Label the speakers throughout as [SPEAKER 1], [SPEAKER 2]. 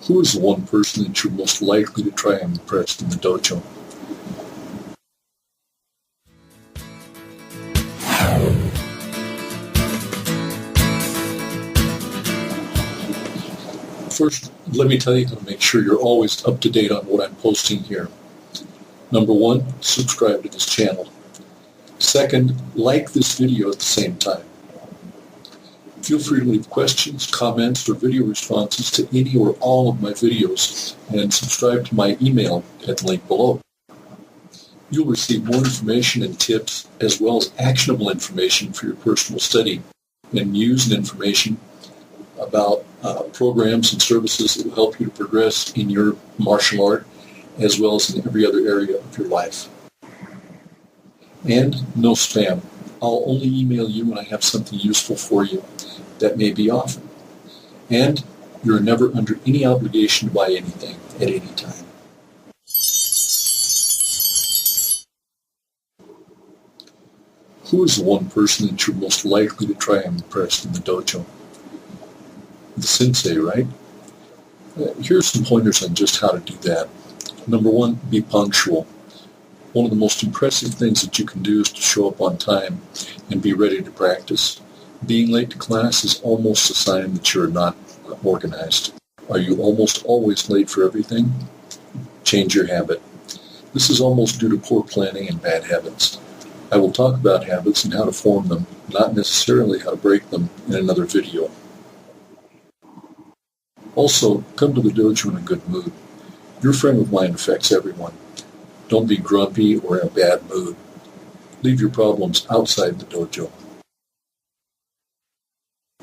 [SPEAKER 1] Who is the one person that you're most likely to try and impress in the dojo? First, let me tell you how to make sure you're always up to date on what I'm posting here. Number one, subscribe to this channel. Second, like this video at the same time. Feel free to leave questions, comments, or video responses to any or all of my videos, and subscribe to my email at the link below. You'll receive more information and tips, as well as actionable information for your personal study, and news and information about programs and services that will help you to progress in your martial art, as well as in every other area of your life. And no spam. I'll only email you when I have something useful for you. That may be often. And you're never under any obligation to buy anything at any time. Who is the one person that you're most likely to try and impress in the dojo? The sensei, right? Here's some pointers on just how to do that. Number one, be punctual. One of the most impressive things that you can do is to show up on time and be ready to practice. Being late to class is almost a sign that you're not organized. Are you almost always late for everything? Change your habit. This is almost due to poor planning and bad habits. I will talk about habits and how to form them, not necessarily how to break them, in another video. Also, come to the dojo in a good mood. Your frame of mind affects everyone. Don't be grumpy or in a bad mood. Leave your problems outside the dojo.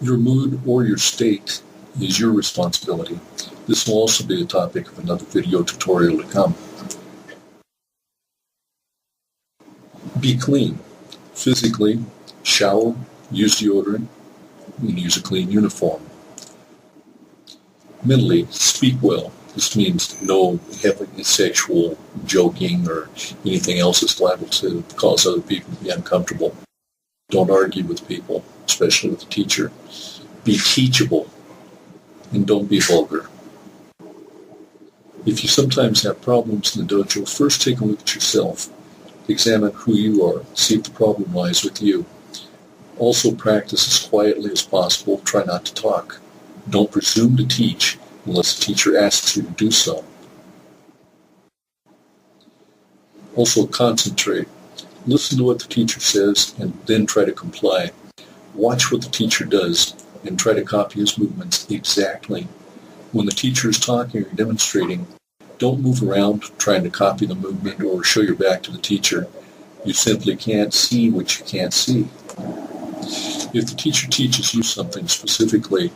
[SPEAKER 1] Your mood or your state is your responsibility. This will also be the topic of another video tutorial to come. Be clean. Physically, shower, use deodorant, and use a clean uniform. Mentally, speak well. This means no heavy sexual joking or anything else that's liable to cause other people to be uncomfortable. Don't argue with people, especially with the teacher. Be teachable, and don't be vulgar. If you sometimes have problems in the dojo, first take a look at yourself. Examine who you are. See if the problem lies with you. Also practice as quietly as possible. Try not to talk. Don't presume to teach unless the teacher asks you to do so. Also concentrate. Listen to what the teacher says and then try to comply. Watch what the teacher does and try to copy his movements exactly. When the teacher is talking or demonstrating, don't move around trying to copy the movement or show your back to the teacher. You simply can't see what you can't see. If the teacher teaches you something specifically,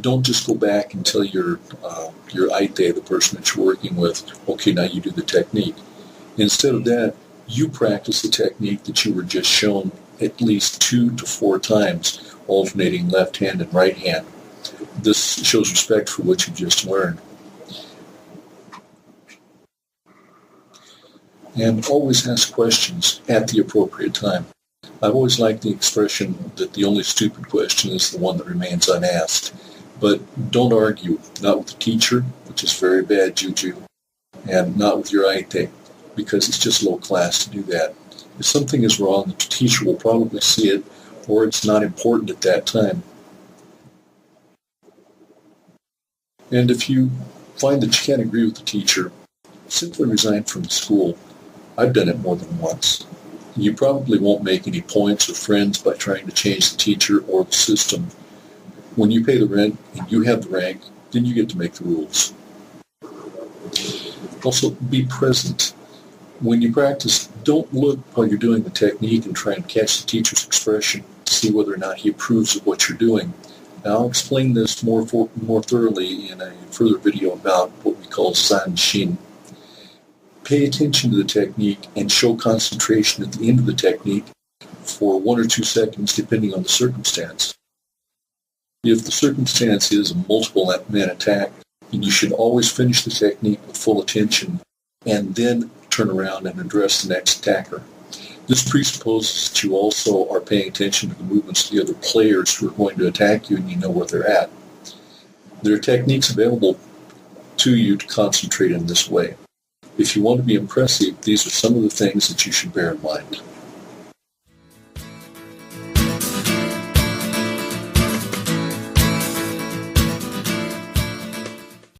[SPEAKER 1] don't just go back and tell your aite, the person that you're working with, okay, now you do the technique. Instead of that, you practice the technique that you were just shown at least 2 to 4 times, alternating left hand and right hand. This shows respect for what you just learned. And always ask questions at the appropriate time. I've always liked the expression that the only stupid question is the one that remains unasked. But don't argue, not with the teacher, which is very bad juju, and not with your aite, because it's just low class to do that. If something is wrong, the teacher will probably see it, or it's not important at that time. And if you find that you can't agree with the teacher, simply resign from the school. I've done it more than once. You probably won't make any points or friends by trying to change the teacher or the system. When you pay the rent and you have the rank, then you get to make the rules. Also, be present. When you practice, don't look while you're doing the technique and try and catch the teacher's expression to see whether or not he approves of what you're doing. Now, I'll explain this more thoroughly in a further video about what we call san-shin. Pay attention to the technique and show concentration at the end of the technique for 1 or 2 seconds, depending on the circumstance. If the circumstance is a multiple-man attack, then you should always finish the technique with full attention and then turn around and address the next attacker. This presupposes that you also are paying attention to the movements of the other players who are going to attack you and you know where they're at. There are techniques available to you to concentrate in this way. If you want to be impressive, these are some of the things that you should bear in mind.